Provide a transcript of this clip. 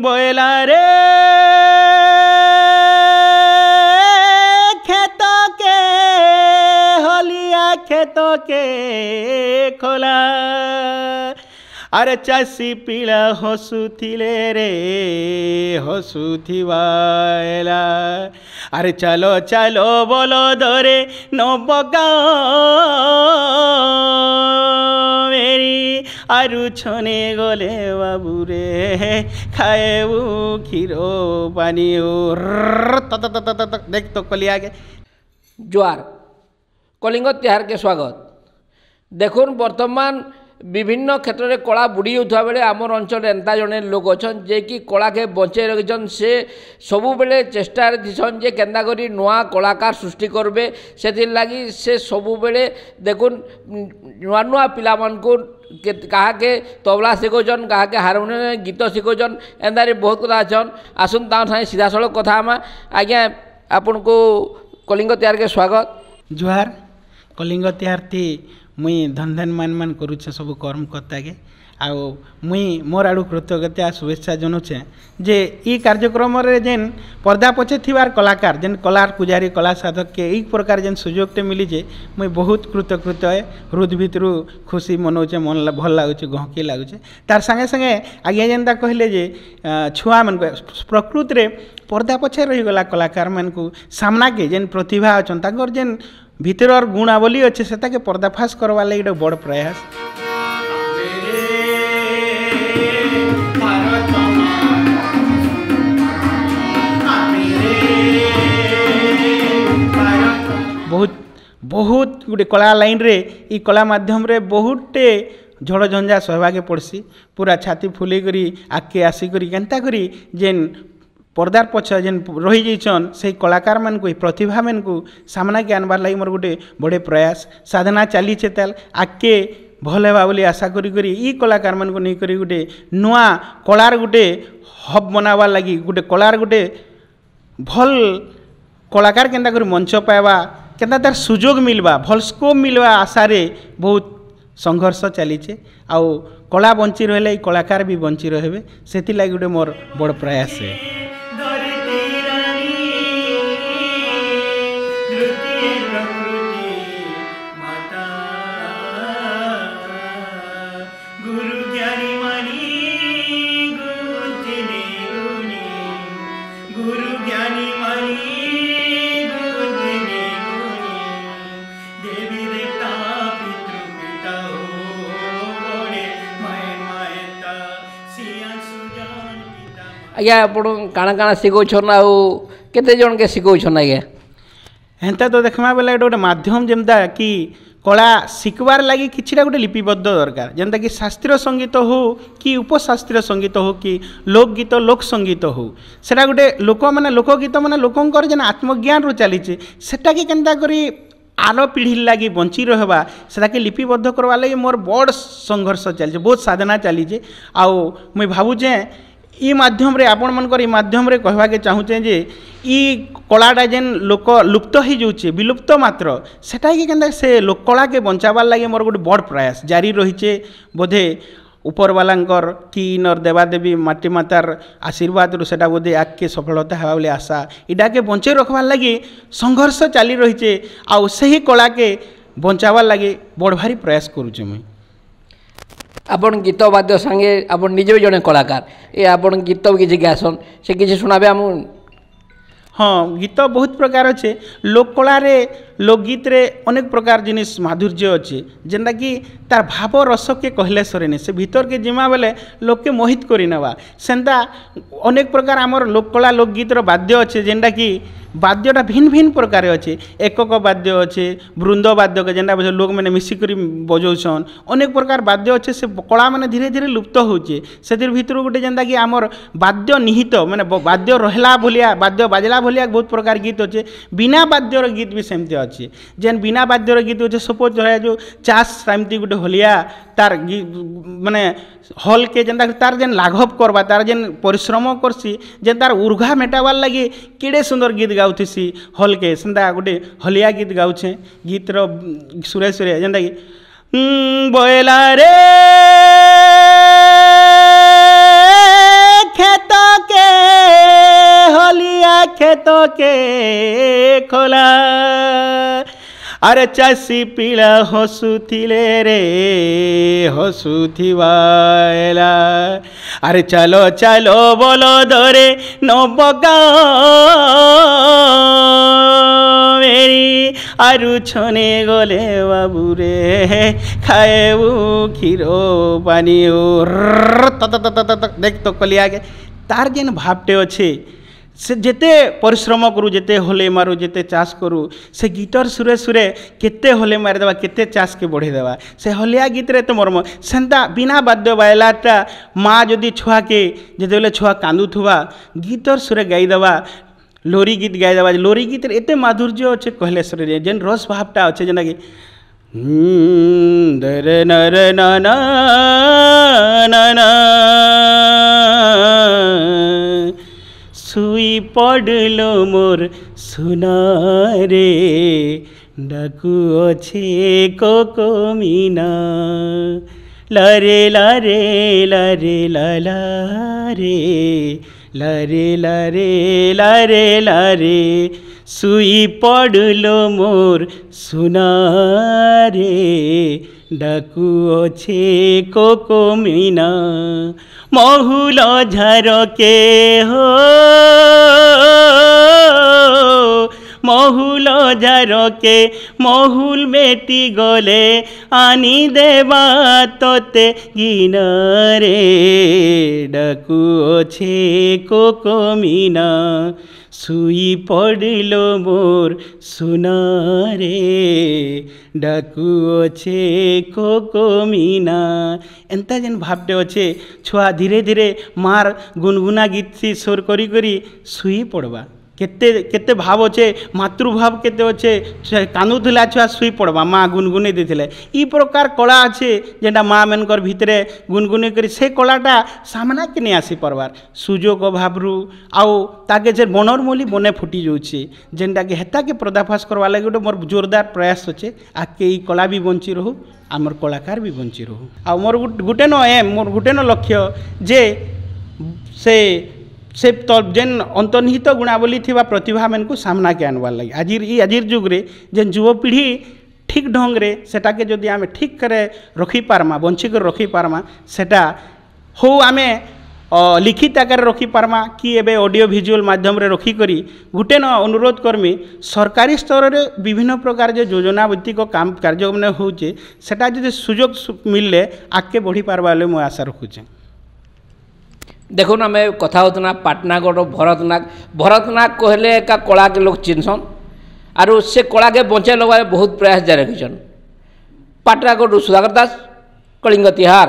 बोला रे खेतों के होलिया खेतों के खोला अरे चाषी पिला हसुथिले रे हसुथिवाला अरे चलो चलो बोलो दरे नबगा मेरी आरु छने गले बाबू रे खाएबू खीरो पानी देख तो कलिया के जुआर कलिंग तिहार के स्वागत देखुन वर्तमान विभिन्न क्षेत्र में कला बुड़ी होता बेले आमर अंचल एंता जड़े लोक अच्छा जे कि कला के बचे रखिछन से सबु बेले चेष्टा दिसन जे केन्दा करी नुआ कलाकार सृष्टि करबे सेतिर लागी से सबु बेले देखुन नुआ नुआ पिला मान को कहा के तबला शिखोचन कहा के हारमोनियम गीत शिखोचन एंदारी बहुत कथा अच्छन आसुन ता सीधा सड़क कथा आमा आज्ञा आपन को कलिंग तिहार के स्वागत जुहार कलिंग तिहार थी मुई धन धन मान करुचे सब कर्म करता के आउ मुई मोर आड़ू कृतज्ञता शुभेच्छा जनाऊे जे ई कार्यक्रम रे जेन पर्दा पछे थिवार कलाकार जेन कलार पुजारी कला साधक के एक प्रकार जेन सुजोगटे मिलीजे मुई बहुत कृतज्ञ है हृदय भितर खुशी मनाऊे मन भल लगुचे गहकी लगुचे तार संगे संगे आगे जेनता कहले जे छुआ मन प्रकृति रे पर्दा पछे रहीगला कलाकार मान को सामना के जेन प्रतिभा अच्छा ताकर जेन भीतर गुणावली अच्छे से ताके पर्दाफाश करवा लगी एक बड़ प्रयास बहुत बहुत गोटे कला लाइन रे ई कला माध्यम रे बहुते झड़ झंझा सहवाके पड़सी पूरा छाती फुले करी आगे आसिक केन्ता करी जेन पर्दार पछ जेन रही जाइछन से कलाकार मान को प्रतिभा मान को सामना के आनबार लगी मोर गोटे बड़े प्रयास साधना चली ताल आगे भल हेबा बोली आशा करी करी ई कलाकार मान को नहीं करी गोटे नुआ कलार गोटे हब बनाबार लगी गोटे कलार गोटे भल कलाकार केन्ता करी मंच पाइबा केन्ता तार सुजोग मिलवा भल स्कोप मिलवा आशा रे बहुत संघर्ष चलीचे आउ कला बंची रहे कलाकार भी बंची रहे से गोटे मोर बड़ प्रयास है आज्ञा आप काଣା काଣା शिखौछन आउ केते जन के शिखौछन आज्ञा हेन्ता तो देखमा बेला गोटे माध्यम जेमता कि कला शिखबार लगी किछिटा गोटे लिपिबद्ध दरकार जेमता कि शास्त्रीय संगीत हो कि उपशास्त्रीय संगीत हो कि लोकगीत लोक संगीत हो सेटा गोटे लोक माने लोकगीत माने लोकंकर जेन आत्मज्ञान रो चलीचे सेटा के केनता करी आलो पीढ़ी लगी बंची रहबा सेटा के लिपिबद्ध करवा लगी मोर बड़ संघर्ष चलीचे बहुत साधना चलीचे आउ मुई भाबुचे ई माध्यम रे आपण मनकर ई माध्यम रे कहवा के चाहूचे जे ई कलाटा जेन लोक लुप्त हो जाऊे विलुप्त मात्र सेटा कि केनता से लोक कला के बंचाबार लगे मोर गोटे बड़ प्रयास जारी रहीचे बोधे उपरवालांकर कि नर देवादेवी माटी मातार आशीर्वाद रु सेटा बोधे आगे सफलता हेबा बोली आशा इटा के बंचे रखबार लगी संघर्ष चली रहीचे आउ सही कला के बंचाबार लगे बड़ भारी प्रयास करूचे मुई आपन गीत वाद्य संगे आपन निजे भी जड़े कलाकार ये आपन गीत भी किसी गासन से किसी सुनाबे हम हाँ गीत बहुत प्रकार अच्छे लोककला लोकगीत रे अनेक प्रकार जिनिस माधुर्य अच्छे जेनटा कि तार भाव रस के कहले सरेनी से भीतर के जिमा बेले लोक के मोहित करी नेबा सेंता अनेक प्रकार आमर लोककला लोकगीत रो वाद्य अच्छे जेनटा कि वाद्यटा भिन्न भिन्न प्रकार अच्छे एकक वाद्य अच्छे वृंद वाद्य के जेनटा लोक मैंने मिसिकरी बजौसन अनेक प्रकार वाद्य अच्छे से कला मैंने धीरे धीरे लुप्त होचे से भीतर गोटे जेनटा कि आमर वाद्य निहित माने वाद्य रहला भलिया वाद्य बाजला भलिया बहुत प्रकार गीत अच्छे बिना वाद्यर गीत भी सेमती अच्छे जेन बिना वाद्यर गीत अच्छे सपोज रहा जो चाष सेमती गोटे हलिया तार माने हल के जेनता तार जेन लाघव करवा तार जेन परिश्रम करसी जेन तार उर्घा मेटाबार लगे केड़े सुंदर गीत गाउथसी हल के सेंता गोटे हलिया गीत गाउछे गीत रो सुरे सुरे जेनता कि बोला रे खेत के खोला अरे चाषी पिला हसुथिले रे हसुथिवाला अरे चलो चलो बोलो दरे नबगा मेरी आरु छने गले बाबू रे खाएबू क्षीरो पानी देख तो कलिया के तार जेन भावटे अच्छे से जेते परिश्रम करू जेते होले मारू जेते चाष करू से गीतर सुरे सुरे केते होले मारी देवा केते चाष के बढ़े देवा से हलिया गीत रे तो मर्म सेंता बिना बाद्य बायलाटा माँ जदि छुआ के जेते बेले छुआ कांदुथुवा गीतर सुरे गाई देवा लोरी गीत गाई देवा लोरी गीत रे एते माधुर्य अच्छे कहले सुरे जेन रस भावटा अच्छे जेना कि दरे नर नाना नाना सुई पड़लो मोर सुनारे डाकू अच्छे कोको मीना लारे लारे लारे लाला रे लारे लारे लारे लारे सुई पड़लो मोर सुनारे डाकू अच्छे कोको मीना महुल झार के हो महुल झार के महुल बेटी गले आनी देवा तोते गिनरे डाकू अच्छे कोको मीना सुई पड़लो मोर सुनारे डाकू अच्छे कोको मीना एंता जेन भावटे अच्छे छुआ धीरे धीरे मार गुनगुना गीत सी स्वर करी करी सुई पड़वा केते केते भाव अच्छे मातृभाव केते अच्छे कांदुला छुआ सुई पड़वा माँ गुनगुने देथिले ई प्रकार कला अच्छे जेनटा माँ मनकर भितरे गुनगुने करी से कलाटा सामना के नहीं आसी पारबार सुजोग अभावरू आउ ताके जे बनर मोली बने फुटी जाऊँचे जेनटा कि हेता के पर्दाफाश करवा लगे गोटे मोर जोरदार प्रयास अच्छे आके ई कला भी बंची रहू आमर कलाकार भी बंची रहू आ मोर गुटे न एम मोर गुटे न लक्ष्य जे से जेन अंतर्निहित गुणावली थिबा प्रतिभा मन को सामना के आनवार लगे आजिर जुगरे जेन युवपीढ़ी ठीक ढंग रे सेटा के जदि आमे ठीक करे रखी पारमा बंची कर रखी पारमा सेटा हो आमे लिखित आकार रखी पारमा कि एबे ऑडियो विजुअल माध्यम रे रखी करी गुटे न अनुरोध करमी सरकारी स्तर रे विभिन्न प्रकार जो योजना भित्तिक काम कार्य माने होचे सेटा जदि सुजोग मिलले आगे बढ़ी पारबा ले मो आशा रखुचे देखो ना मैं कथा होतना पाटनागढ़ भरतनाग कहले का कला के लोग चिन्हसन आर से कला के बंचे लगवा बहुत प्रयास जारी रखिछन पाटनागढ़ सुधाकर दास कलिंग तिहार।